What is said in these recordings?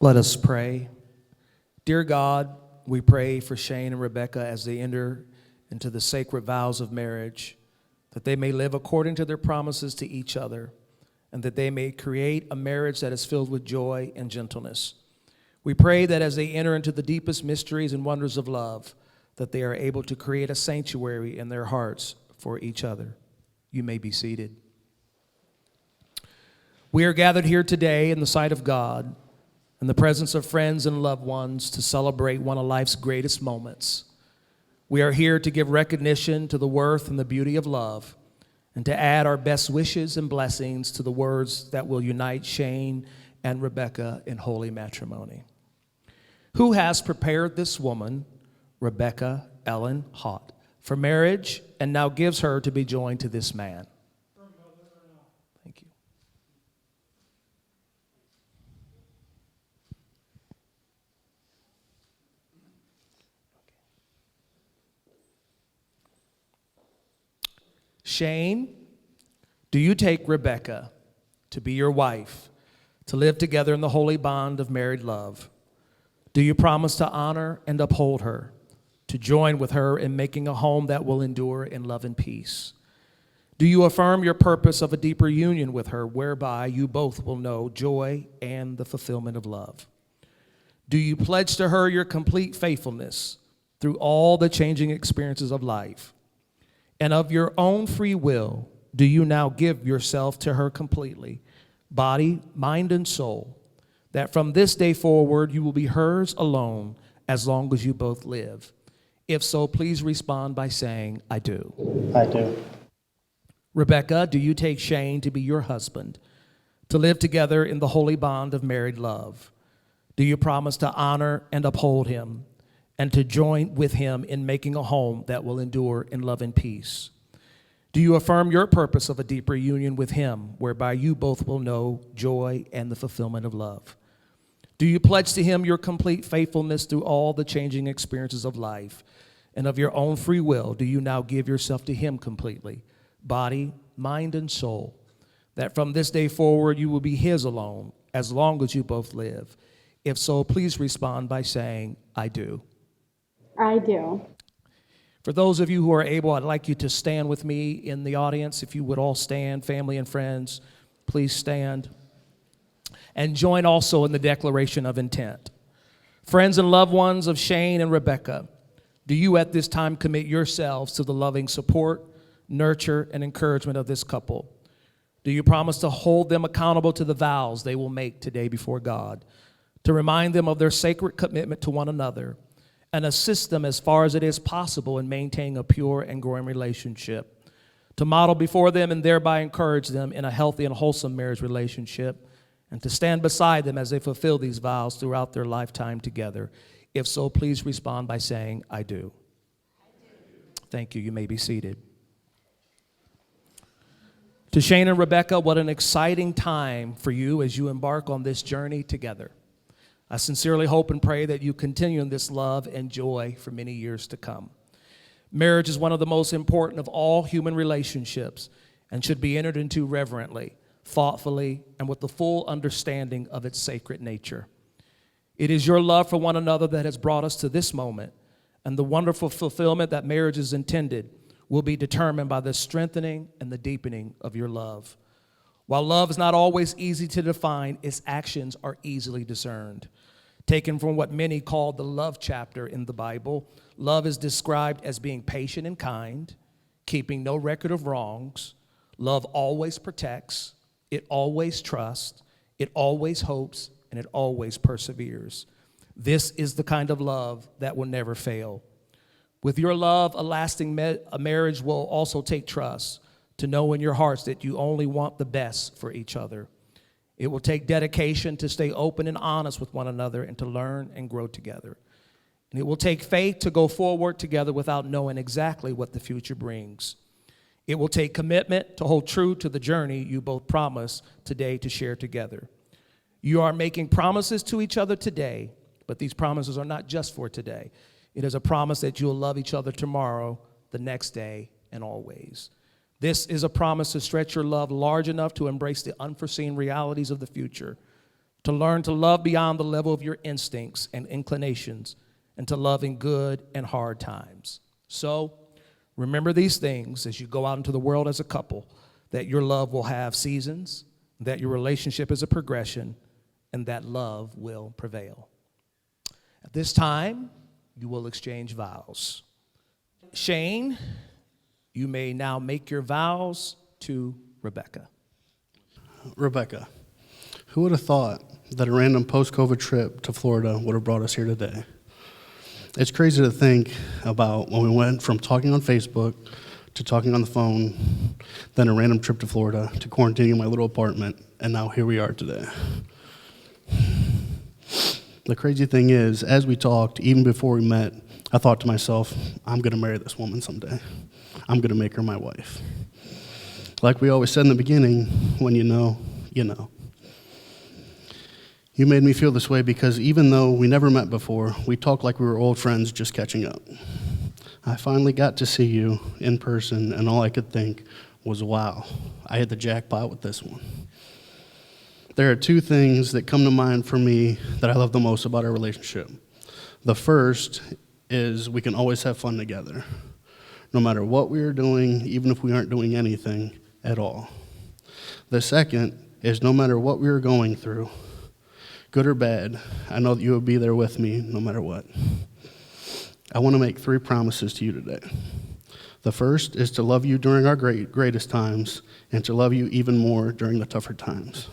Let us pray. Dear God, we pray for Shane and Rebecca as they enter into the sacred vows of marriage, that they may live according to their promises to each other, and that they may create a marriage that is filled with joy and gentleness. We pray that as they enter into the deepest mysteries and wonders of love, that they are able to create a sanctuary in their hearts for each other. You may be seated. We are gathered here today in the sight of God, in the presence of friends and loved ones, to celebrate one of life's greatest moments. We are here to give recognition to the worth and the beauty of love, and to add our best wishes and blessings to the words that will unite Shane and Rebecca in holy matrimony. Who has prepared this woman, Rebecca Ellen Hott, for marriage, and now gives her to be joined to this man? Thank you. Shane, do you take Rebecca to be your wife, to live together in the holy bond of married love? Do you promise to honor and uphold her, to join with her in making a home that will endure in love and peace? Do you affirm your purpose of a deeper union with her, whereby you both will know joy and the fulfillment of love? Do you pledge to her your complete faithfulness through all the changing experiences of life? And of your own free will, do you now give yourself to her completely, body, mind, and soul, that from this day forward you will be hers alone as long as you both live? If so, please respond by saying, I do. I do. Rebecca, do you take Shane to be your husband, to live together in the holy bond of married love? Do you promise to honor and uphold him, and to join with him in making a home that will endure in love and peace? Do you affirm your purpose of a deeper union with him, whereby you both will know joy and the fulfillment of love? Do you pledge to him your complete faithfulness through all the changing experiences of life? And of your own free will, do you now give yourself to him completely, body, mind, and soul, that from this day forward you will be his alone as long as you both live? If so, please respond by saying, I do. I do. For those of you who are able, I'd like you to stand with me in the audience. If you would all stand, family and friends, please stand. And join also in the declaration of intent. Friends and loved ones of Shane and Rebecca, do you at this time commit yourselves to the loving support, nurture, and encouragement of this couple? Do you promise to hold them accountable to the vows they will make today before God, to remind them of their sacred commitment to one another, and assist them as far as it is possible in maintaining a pure and growing relationship, to model before them and thereby encourage them in a healthy and wholesome marriage relationship, and to stand beside them as they fulfill these vows throughout their lifetime together? If so, please respond by saying, I do. Thank you. You may be seated. To Shane and Rebecca, what an exciting time for you as you embark on this journey together. I sincerely hope and pray that you continue in this love and joy for many years to come. Marriage is one of the most important of all human relationships and should be entered into reverently, thoughtfully, and with the full understanding of its sacred nature. It is your love for one another that has brought us to this moment, and the wonderful fulfillment that marriage is intended will be determined by the strengthening and the deepening of your love. While love is not always easy to define, its actions are easily discerned. Taken from what many call the love chapter in the Bible, love is described as being patient and kind, keeping no record of wrongs. Love always protects, it always trusts, it always hopes, and it always perseveres. This is the kind of love that will never fail. With your love, a lasting marriage will also take trust, to know in your hearts that you only want the best for each other. It will take dedication to stay open and honest with one another and to learn and grow together. And it will take faith to go forward together without knowing exactly what the future brings. It will take commitment to hold true to the journey you both promise today to share together. You are making promises to each other today, but these promises are not just for today. It is a promise that you will love each other tomorrow, the next day, and always. This is a promise to stretch your love large enough to embrace the unforeseen realities of the future, to learn to love beyond the level of your instincts and inclinations, and to love in good and hard times. So, remember these things as you go out into the world as a couple, that your love will have seasons, that your relationship is a progression, and that love will prevail. At this time, you will exchange vows. Shane, you may now make your vows to Rebecca. Rebecca, who would have thought that a random post-COVID trip to Florida would have brought us here today? It's crazy to think about when we went from talking on Facebook to talking on the phone, then a random trip to Florida to quarantining in my little apartment, and now here we are today. The crazy thing is, as we talked, even before we met, I thought to myself, I'm going to marry this woman someday. I'm going to make her my wife. Like we always said in the beginning, when you know, you know. You made me feel this way because even though we never met before, we talked like we were old friends just catching up. I finally got to see you in person, and all I could think was, wow, I hit the jackpot with this one. There are two things that come to mind for me that I love the most about our relationship. The first is we can always have fun together, no matter what we are doing, even if we aren't doing anything at all. The second is no matter what we are going through, good or bad, I know that you will be there with me no matter what. I want to make 3 promises to you today. The first is to love you during our greatest times and to love you even more during the tougher times.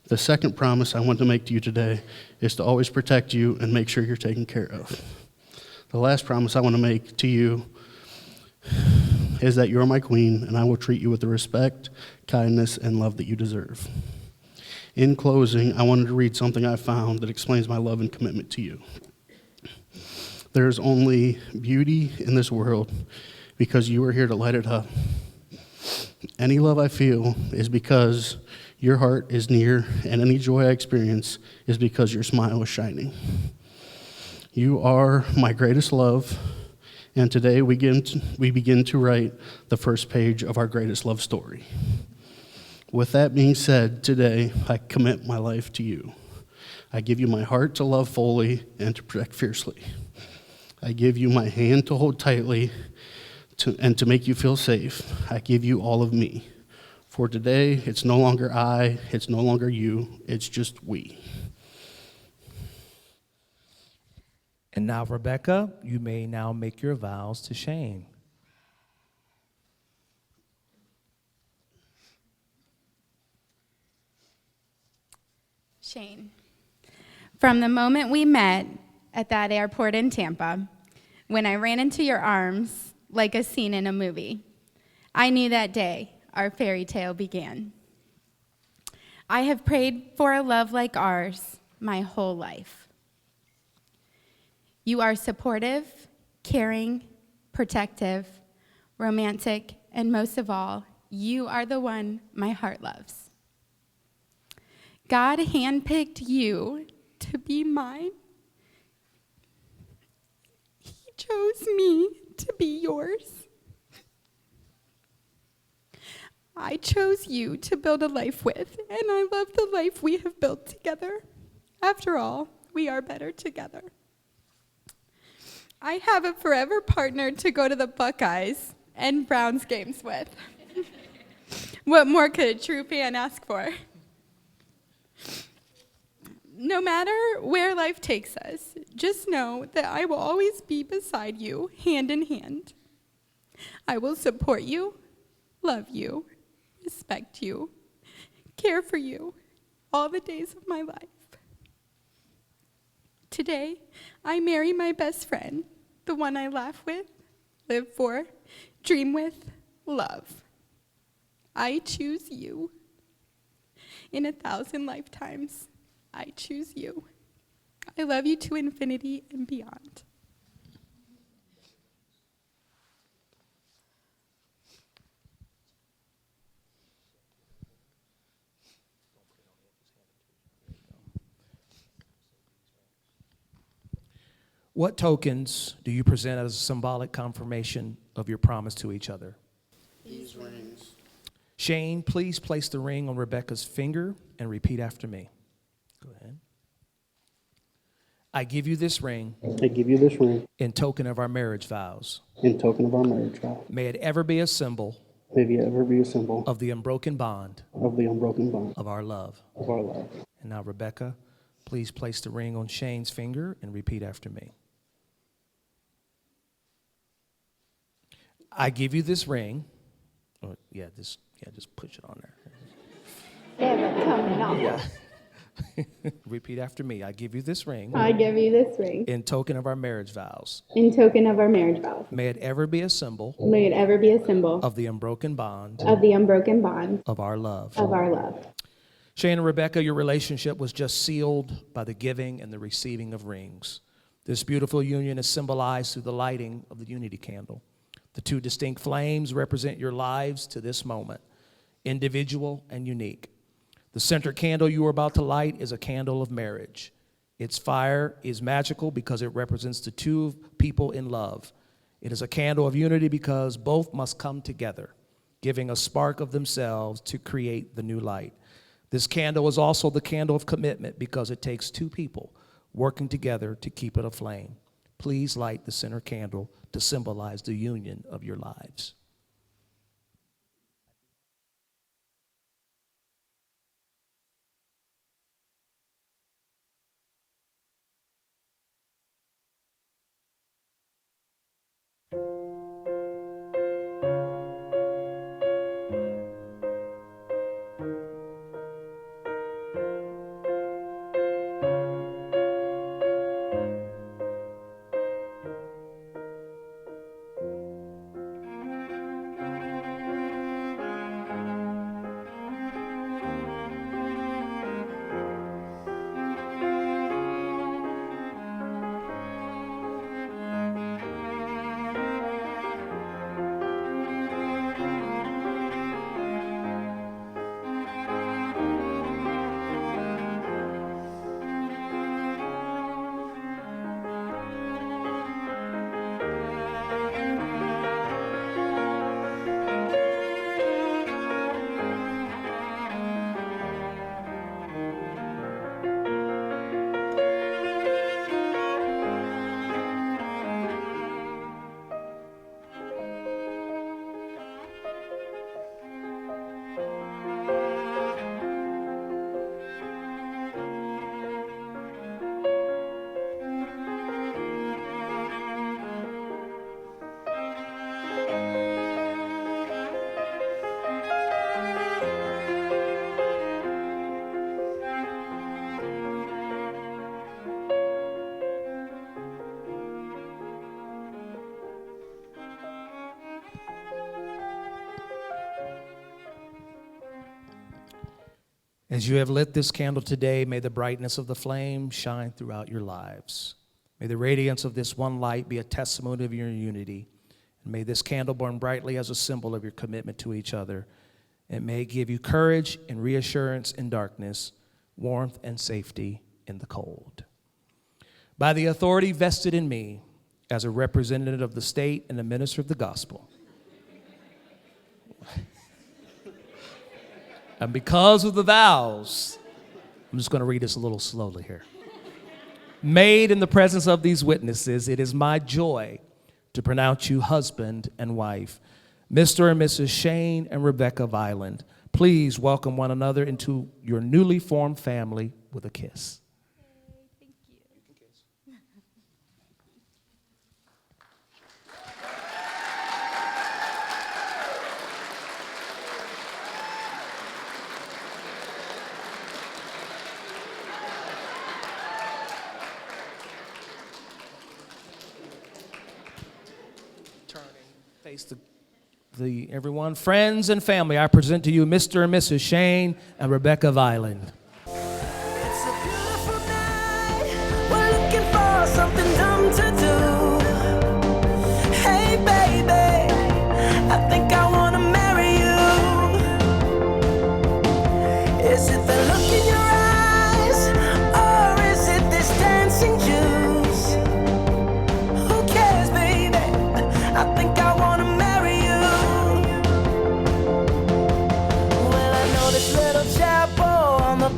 The second promise I want to make to you today is to always protect you and make sure you're taken care of. The last promise I want to make to you is that you're my queen and I will treat you with the respect, kindness, and love that you deserve. In closing, I wanted to read something I found that explains my love and commitment to you. There is only beauty in this world because you are here to light it up. Any love I feel is because your heart is near, and any joy I experience is because your smile is shining. You are my greatest love, and today we begin to write the first page of our greatest love story. With that being said, today I commit my life to you. I give you my heart to love fully and to protect fiercely. I give you my hand to hold tightly and to make you feel safe. I give you all of me. For today, it's no longer I, it's no longer you, it's just we. And now, Rebecca, you may now make your vows to Shane. Shane, from the moment we met at that airport in Tampa, when I ran into your arms like a scene in a movie, I knew that day our fairy tale began. I have prayed for a love like ours my whole life. You are supportive, caring, protective, romantic, and most of all, you are the one my heart loves. God handpicked you to be mine. He chose me to be yours. I chose you to build a life with, and I love the life we have built together. After all, we are better together. I have a forever partner to go to the Buckeyes and Browns games with. What more could a true fan ask for? No matter where life takes us, just know that I will always be beside you, hand in hand. I will support you, love you, respect you, care for you all the days of my life. Today, I marry my best friend, the one I laugh with, live for, dream with, love. I choose you. In 1,000 lifetimes, I choose you. I love you to infinity and beyond. What tokens do you present as a symbolic confirmation of your promise to each other? These rings. Shane, please place the ring on Rebecca's finger and repeat after me. Go ahead. I give you this ring I give you this ring in token of our marriage vows. in token of our marriage vow. May it ever be a symbol May it ever be a symbol of the unbroken bond of the unbroken bond of our love. of our love. And now, Rebecca, please place the ring on Shane's finger and repeat after me. I give you this ring. Oh, just push it on there. Yeah, coming off. Yeah. Repeat after me. I give you this ring I give you this ring in token of our marriage vows. in token of our marriage vows. May it ever be a symbol May it ever be a symbol of the unbroken bond of the unbroken bond of our love. of our love. Shane and Rebecca, your relationship was just sealed by the giving and the receiving of rings. This beautiful union is symbolized through the lighting of the unity candle. The two distinct flames represent your lives to this moment, individual and unique. The center candle you are about to light is a candle of marriage. Its fire is magical because it represents the two people in love. It is a candle of unity because both must come together, giving a spark of themselves to create the new light. This candle is also the candle of commitment because it takes two people working together to keep it aflame. Please light the center candle to symbolize the union of your lives. As you have lit this candle today, may the brightness of the flame shine throughout your lives. May the radiance of this one light be a testimony of your unity. And may this candle burn brightly as a symbol of your commitment to each other. It may give you courage and reassurance in darkness, warmth and safety in the cold. By the authority vested in me as a representative of the state and a minister of the gospel, and because of the vows, I'm just going to read this a little slowly here. Made in the presence of these witnesses, it is my joy to pronounce you husband and wife, Mr. and Mrs. Shane and Rebecca Violent. Please welcome one another into your newly formed family with a kiss. Thank you. Turning, face the everyone, friends and family. I present to you Mr. and Mrs. Shane and Rebecca Violent. It's a beautiful night. We're looking for something dumb to do. Hey, baby, I think I want to marry you. Is it the look in your eyes, or is it this dancing juice? Who cares, baby? I think I want to marry you. Well, I know this little chapel on the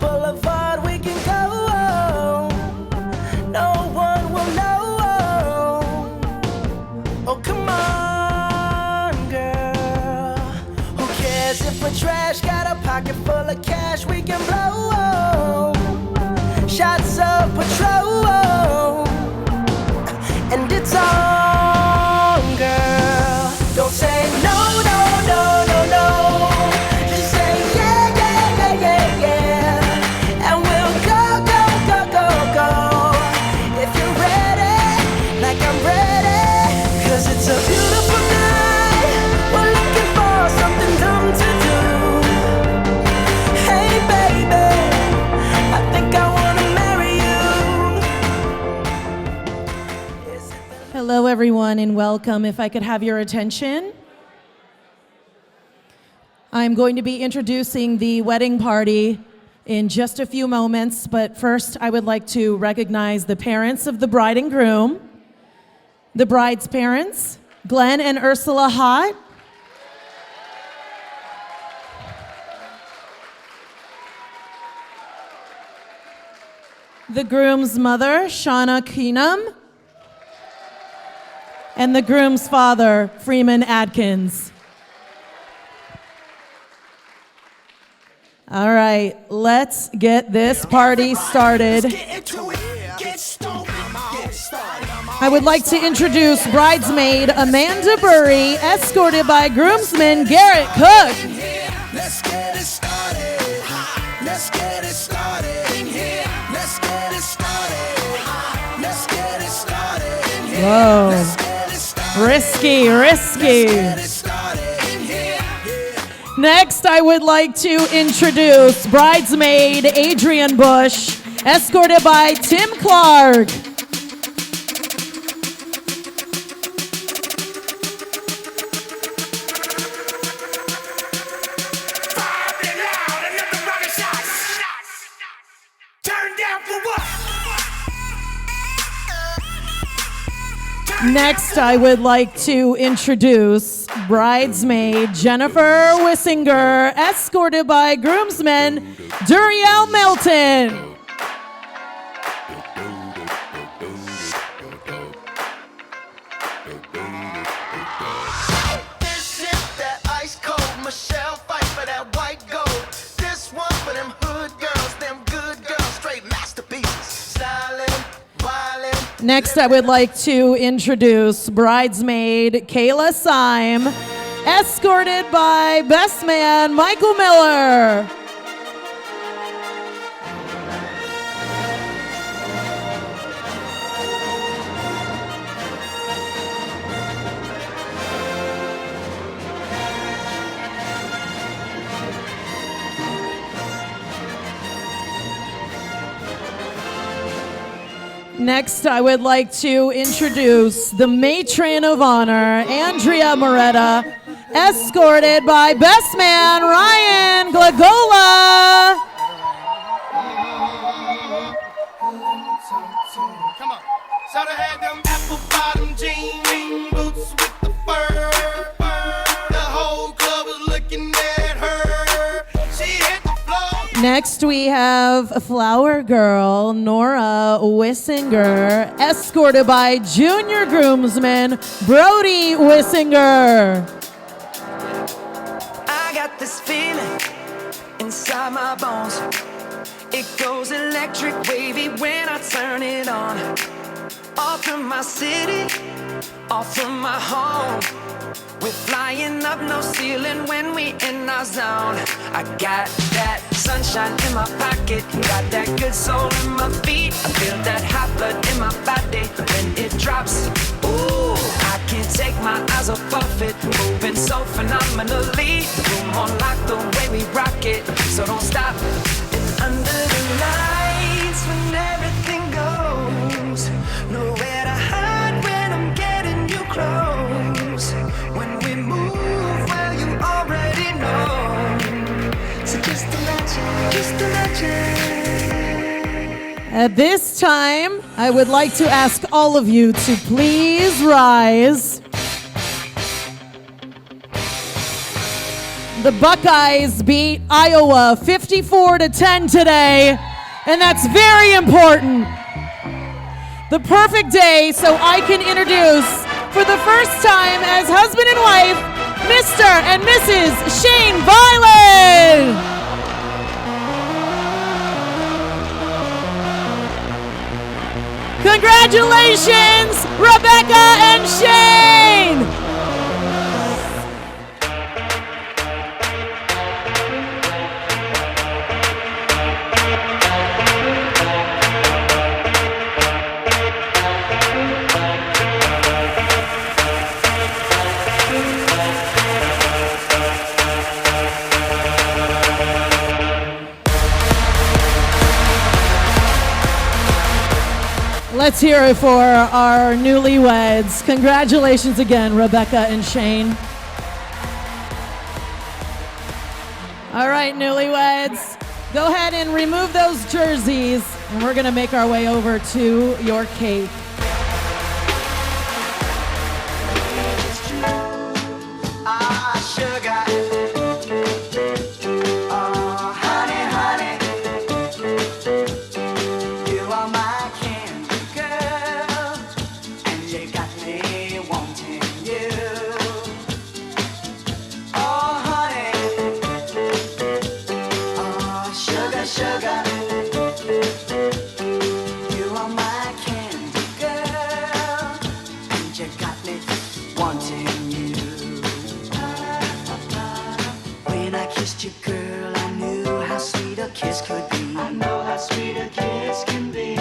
Hello, everyone, and welcome. If I could have your attention. I'm going to be introducing the wedding party in just a few moments, but first I would like to recognize the parents of the bride and groom. The bride's parents, Glenn and Ursula Hott. The groom's mother, Shauna Keenum. And the groom's father, Freeman Adkins. All right, let's get this party started. I would like to introduce bridesmaid Amanda Burry, escorted by groomsman Garrett Cook. Let's get it started. Let's get it started. Let's get it started. Let's get it started. Whoa. Risky, risky. Next, I would like to introduce bridesmaid Adrian Bush, escorted by Tim Clark. Next, I would like to introduce bridesmaid Jennifer Wissinger, escorted by groomsmen Duriel Melton. This is that ice cold Michelle fight for that white gold. This one for them hood girls, them good girls, straight masterpieces. Styling, wildin'. Next, I would like to introduce bridesmaid Kayla Syme, escorted by best man Michael Miller. Next, I would like to introduce the matron of honor, Andrea Moretta, escorted by best man Ryan Glagola. Come on. Shout out had them apple bottom jean boots with the fur. The whole club was looking at her. She hit the floor. Next, we have a flower girl, Nora Wissinger, escorted by junior groomsman Brody Wissinger. I got this feeling inside my bones. It goes electric wavy when I turn it on. Off from my city, off from my home. We're flying up no ceiling when we in our zone. I got that sunshine in my pocket, got that good soul in my feet. I feel that hot blood in my body when it drops. Ooh, I can't take my eyes off of it, moving so phenomenally. Room on lock the way we rock it, so don't stop. And under the lights when everything goes, nowhere to hide when I'm getting you close. When we move, well, you already know. So just imagine, just imagine. At this time, I would like to ask all of you to please rise. The Buckeyes beat Iowa 54-10 today, and that's very important. The perfect day so I can introduce, for the first time as husband and wife, Mr. and Mrs. Shane Violin. Congratulations, Rebecca and Shane! Let's hear it for our newlyweds. Congratulations again, Rebecca and Shane. All right, newlyweds, go ahead and remove those jerseys, and we're going to make our way over to your cake. Sugar. Oh, honey, honey. You are my candy girl, and you got me wanting you. Oh, honey. Oh, sugar, sugar. You are my candy girl, and you got me wanting you. When I kissed you, girl, I knew how sweet a kiss could be. I know how sweet a kiss can be.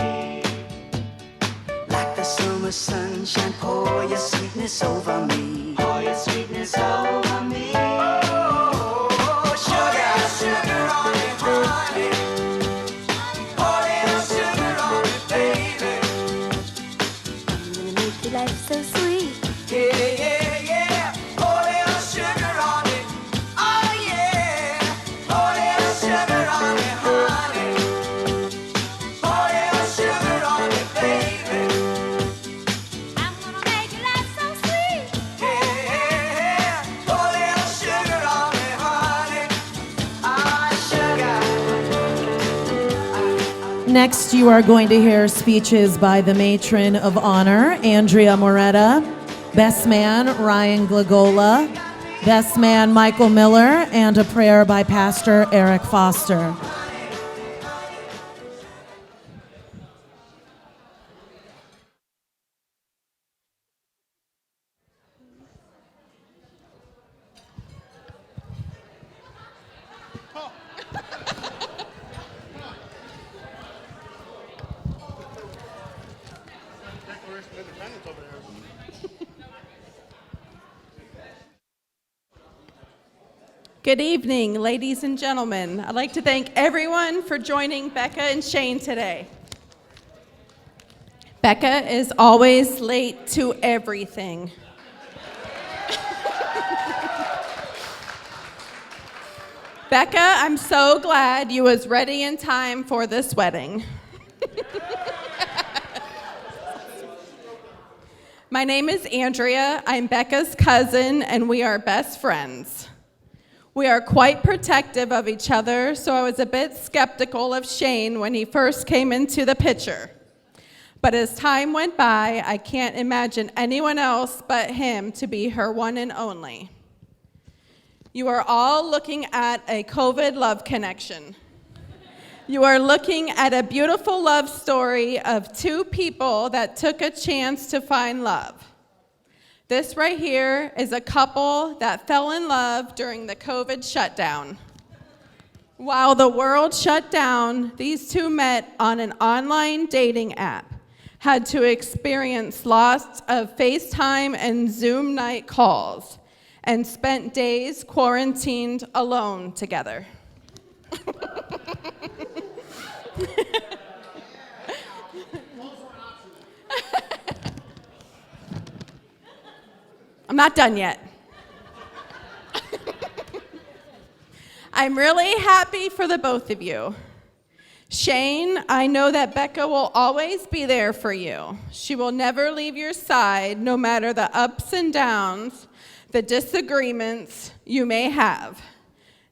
Like the summer sunshine, pour your sweetness over me. Pour your sweetness over me. Oh, sugar, sugar on me, honey. Pour little sugar on me, baby. I'm gonna make your life so sweet. Yeah, yeah, yeah. Pour little sugar on me. Oh, yeah. Pour little sugar on me, honey. Pour little sugar on me, baby. I'm gonna make your life so sweet. Yeah, yeah, yeah. Pour little sugar on me, honey. Ah, sugar. Next, you are going to hear speeches by the matron of honor, Andrea Moretta, best man, Ryan Glagola, best man, Michael Miller, and a prayer by Pastor Eric Foster. Good evening, ladies and gentlemen. I'd like to thank everyone for joining Becca and Shane today. Becca is always late to everything. Becca, I'm so glad you was ready in time for this wedding. My name is Andrea. I'm Becca's cousin, and we are best friends. We are quite protective of each other, so I was a bit skeptical of Shane when he first came into the picture. But as time went by, I can't imagine anyone else but him to be her one and only. You are all looking at a COVID love connection. You are looking at a beautiful love story of two people that took a chance to find love. This right here is a couple that fell in love during the COVID shutdown. While the world shut down, these two met on an online dating app, had to experience lots of FaceTime and Zoom night calls, and spent days quarantined alone together. I'm not done yet. I'm really happy for the both of you. Shane, I know that Becca will always be there for you. She will never leave your side, no matter the ups and downs, the disagreements you may have.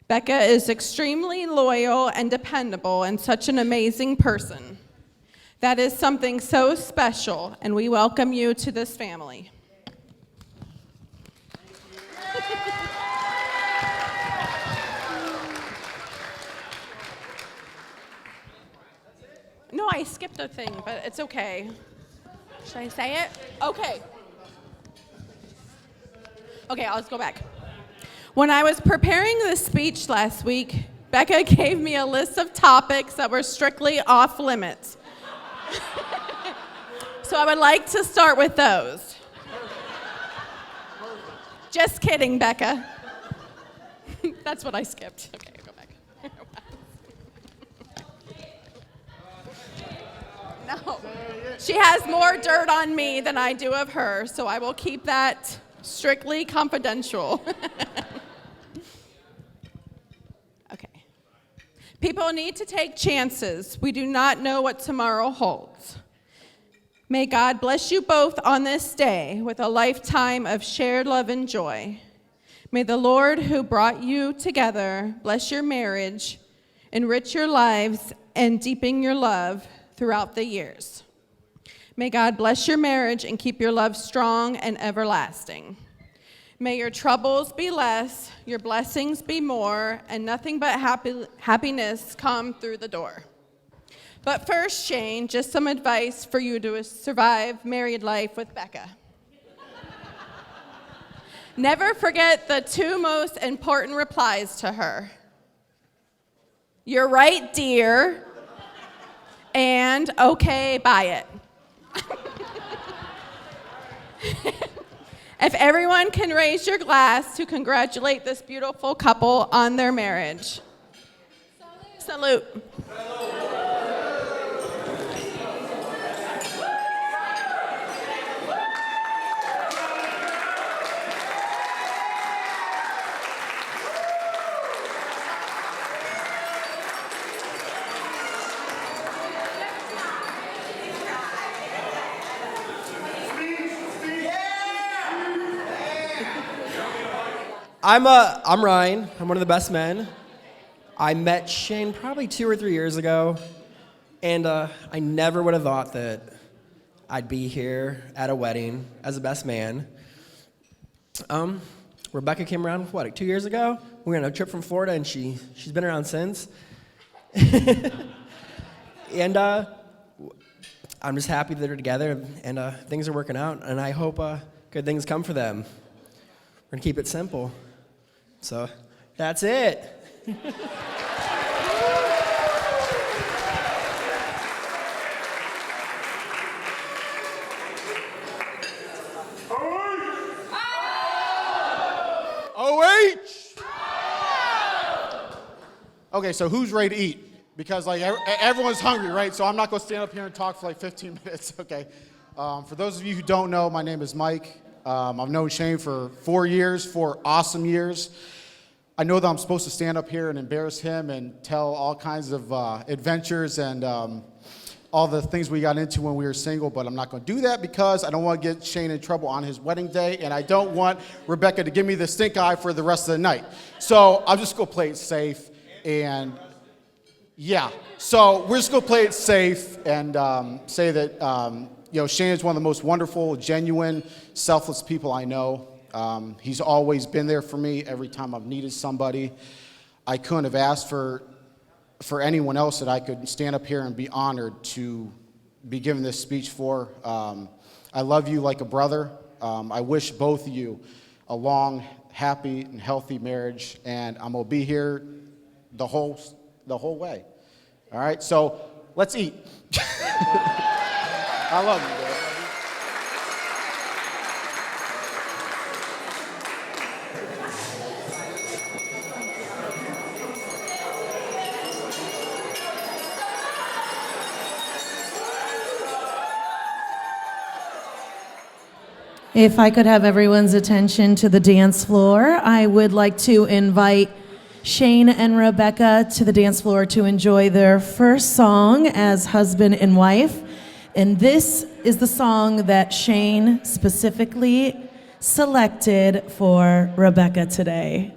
Becca is extremely loyal and dependable and such an amazing person. That is something so special, and we welcome you to this family. No, I skipped a thing, but it's okay. Should I say it? Okay. Okay, let's go back. When I was preparing this speech last week, Becca gave me a list of topics that were strictly off limits. So I would like to start with those. Just kidding, Becca. That's what I skipped. Okay, go back. No. She has more dirt on me than I do of her, so I will keep that strictly confidential. Okay. People need to take chances. We do not know what tomorrow holds. May God bless you both on this day with a lifetime of shared love and joy. May the Lord who brought you together bless your marriage, enrich your lives, and deepen your love throughout the years. May God bless your marriage and keep your love strong and everlasting. May your troubles be less, your blessings be more, and nothing but happiness come through the door. But first, Shane, just some advice for you to survive married life with Becca. Never forget the two most important replies to her. You're right, dear, and okay, buy it. If everyone can raise your glass to congratulate this beautiful couple on their marriage. Salute. Salute. I'm Ryan. I'm one of the best men. I met Shane probably 2 or 3 years ago, and I never would have thought that I'd be here at a wedding as a best man. Rebecca came around, what, like 2 years ago? We were on a trip from Florida, and she's been around since. And I'm just happy that they're together, and things are working out, and I hope good things come for them. We're gonna keep it simple. So that's it. OH! Okay, so who's ready to eat? Because like everyone's hungry, right? So I'm not gonna stand up here and talk for like 15 minutes, okay? For those of you who don't know, my name is Mike. I've known Shane for 4 years, 4 awesome years. I know that I'm supposed to stand up here and embarrass him and tell all kinds of adventures and all the things we got into when we were single, but I'm not going to do that because I don't want to get Shane in trouble on his wedding day, and I don't want Rebecca to give me the stink eye for the rest of the night. So I'm just going to play it safe, and yeah. So we're just going to play it safe and say that Shane is one of the most wonderful, genuine, selfless people I know. He's always been there for me every time I've needed somebody. I couldn't have asked for anyone else that I could stand up here and be honored to be given this speech for. I love you like a brother. I wish both of you a long, happy, and healthy marriage, and I'm gonna be here the whole way. All right, so let's eat. I love you, bro. If I could have everyone's attention to the dance floor, I would like to invite Shane and Rebecca to the dance floor to enjoy their first song as husband and wife. And this is the song that Shane specifically selected for Rebecca today.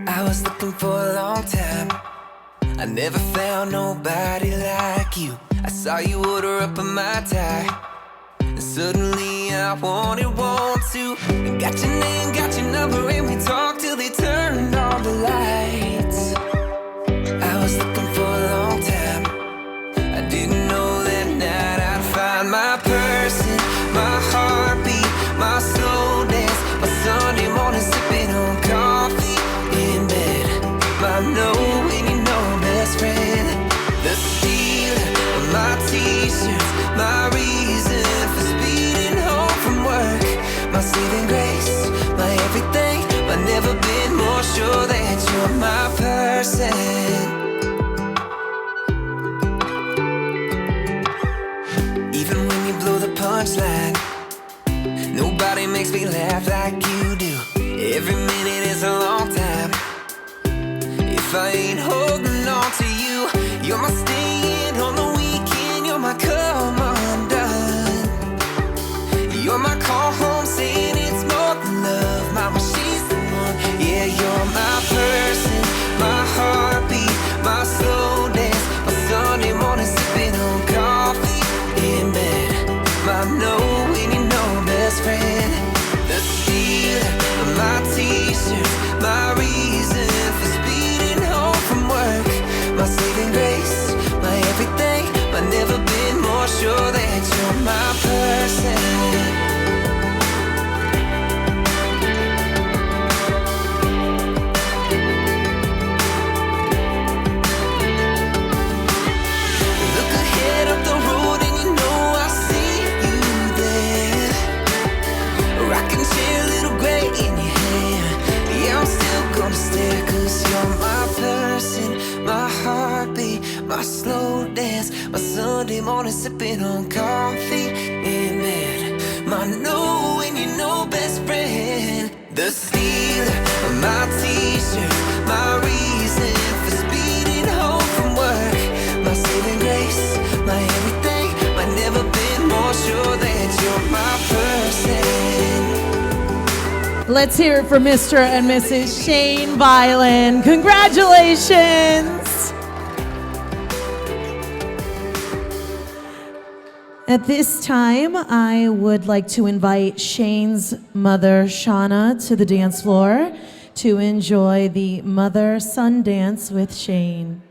I was looking for a long time. I never found nobody like you. I saw you order up on my tie, and suddenly I wanted to. Got your name, got your number, and we talked till they turned on the lights. I was looking for a long time. I didn't know that night I'd find my person, my heartbeat, my slow dance, my Sunday morning sipping on coffee in bed. My knowing you know best friend, the stealer of my t-shirts, my person. Even when you blow the punchline, nobody makes me laugh like you do. Every minute is a long time if I ain't holding on to you. You're my staying on the weekend, you're my come undone. You're my call home saying it's more than love. Mama, she's the one. Yeah, you're my person, my heartbeat, my slow dance, my Sunday morning sipping on coffee in bed. My know when you know best friend. The stealer of my t-shirts, my reason for speeding home from work. My saving grace, my everything, but never been more sure that you're my person. Look ahead up the road and you know I see you there. Rocking chair, little gray in your hair. Yeah, I'm still gonna stare, cause you're my person, my heartbeat, my slow dance, my Sunday morning sipping on coffee in bed. My know and you know best friend. The stealer of my t-shirt, my reason for speeding home from work. My saving grace, my everything, but never been more sure that you're my person. Let's hear it for Mr. and Mrs. Shane Violin. Congratulations. At this time, I would like to invite Shane's mother, Shauna, to the dance floor to enjoy the mother-son dance with Shane.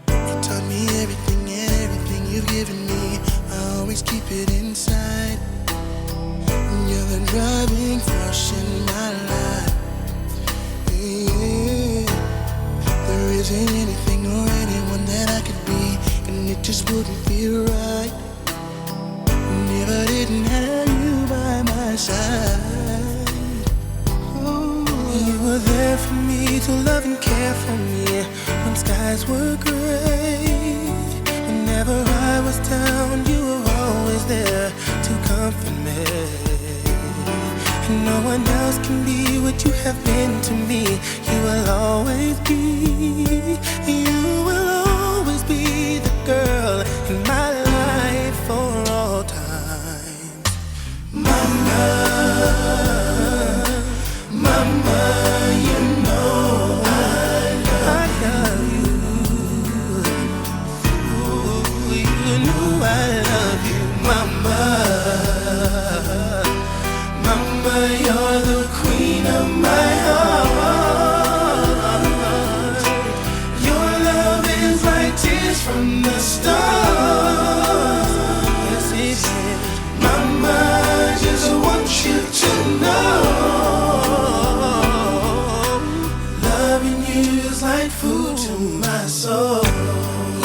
You taught me everything, everything you've given me. I always keep it inside. You're the driving force in my life. Yeah. There isn't anything or anyone that I could be, and it just wouldn't feel right if I didn't have you by my side. Oh, you were there for me to love and care for me when skies were gray. Whenever I was down, you were always there to comfort me. And no one else can be what you have been to me. You will always be, you will always be the girl in my life for all time. Mama, mama, you know I love you. Ooh, you know I love you, mama. Mama, you're the queen of my heart. Your love is like tears from the stars. Yes, it is. Mama, I just want you to know, loving you is like food to my soul.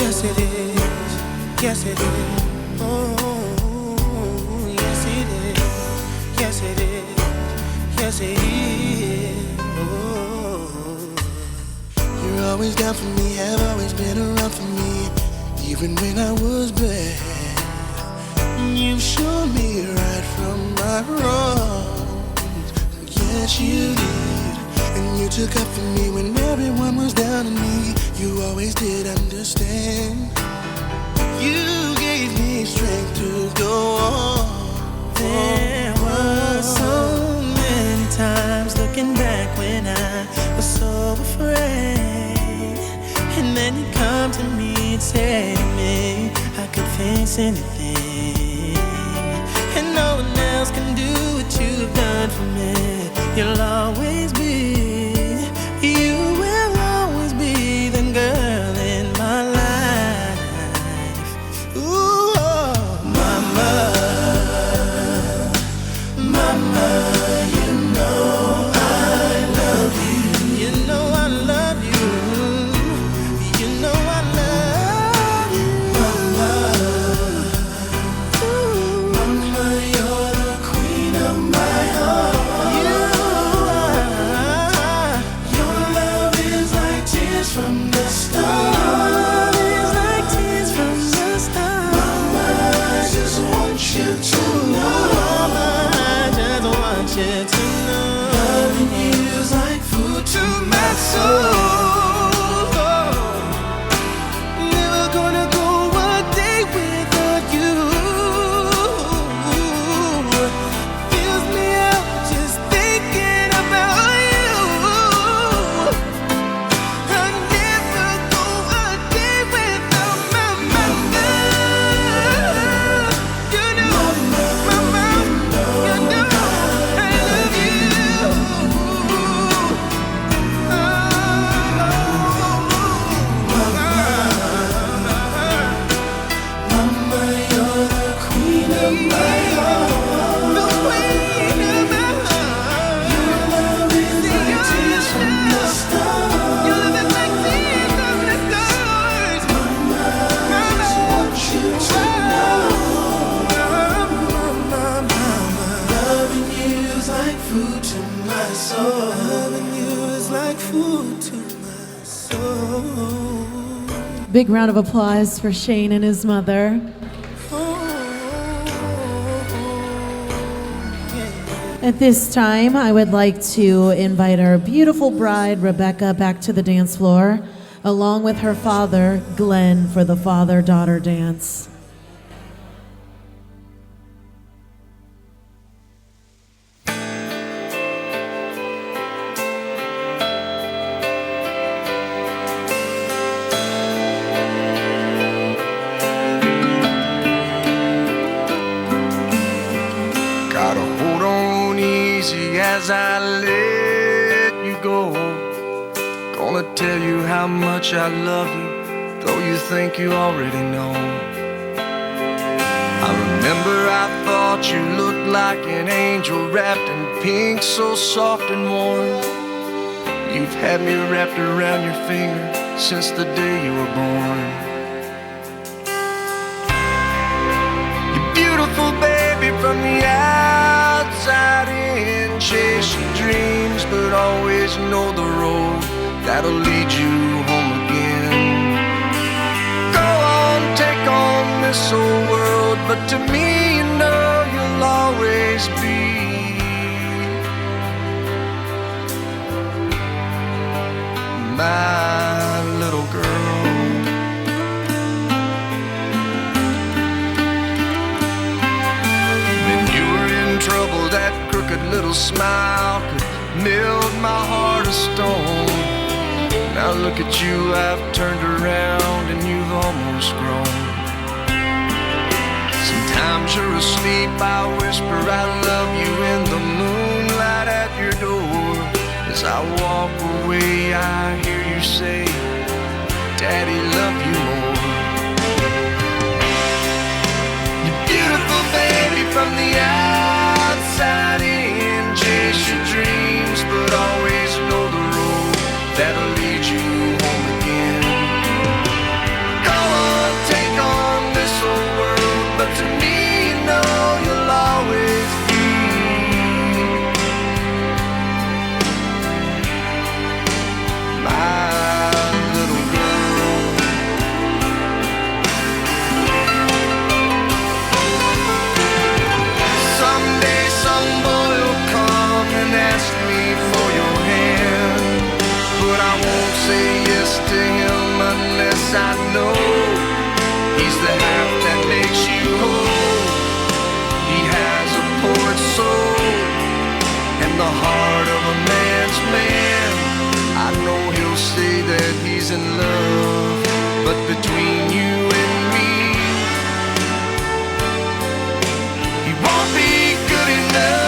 Yes, it is. Yes, it is. Oh, yes, it is. Yes, it is. Yes, it is. Oh, you're always down for me, have always been around for me, even when I was bad. You showed me right from my wrongs. Yes, you did. And you took up for me when everyone was down on me. You always did understand. You gave me strength to go on. There were so many times looking back when I was so afraid. And then you come to me and say to me, I could face anything. And no one else can do what you've done for me. You'll always be, you will always be the girl in my life. Ooh, oh, to my soul. Never gonna go a day without you. Fills me up just thinking about you. I'll never go a day without my mama. You know, mama, you know I love you. Mama, you're the queen of my heart. The queen of my heart. Your love is like tears from the stars. Your love is like tears from the stars. Mama, I just want you to know. Mama, loving you is like food to my soul. Loving you is like food to my soul. Big round of applause for Shane and his mother. At this time, I would like to invite our beautiful bride, Rebecca, back to the dance floor, along with her father, Glenn, for the father-daughter dance. Gotta hold on easy as I let you go. Gonna tell you how much I love you, though you think you already know. I remember I thought you looked like an angel wrapped in pink, so soft and warm. You've had me wrapped around your finger since the day you were born. You're beautiful, baby, from the outside in. Chase your dreams, but always know the road that'll lead you home again. Go on, take on this whole world, but to me, you know you'll always be my little girl. When you were in trouble, that crooked little smile could melt my heart of stone. Now look at you, I've turned around and you've almost grown. Sometimes you're asleep, I whisper I love you in the moonlight at your door. As I walk away, I hear you say, Daddy, love you more. You're beautiful, baby, from the outside in. Chase your dreams, but always know the road that'll lead you home again. Go on, take on this whole world, but to me, you know you'll always be my little girl. Someday some boy will come and ask me for your hand, but I won't say yes to him unless I know he's the half that makes you whole. He has a poet's soul and the heart of a man's man. I know he'll say that he's in love, but between you and me, he won't be good enough.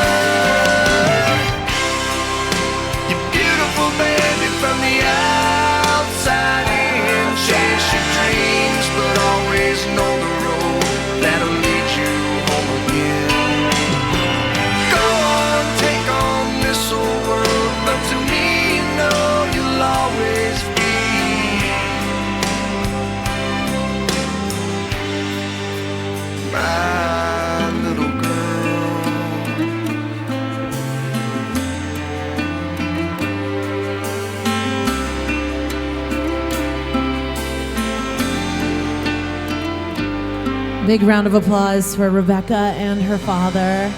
You're beautiful, baby, from the outside in. Chase your dreams, but always know the road that'll lead you home again. Go on, take on this whole world, but to me, you know you'll always be my little girl. Big round of applause for Rebecca and her father.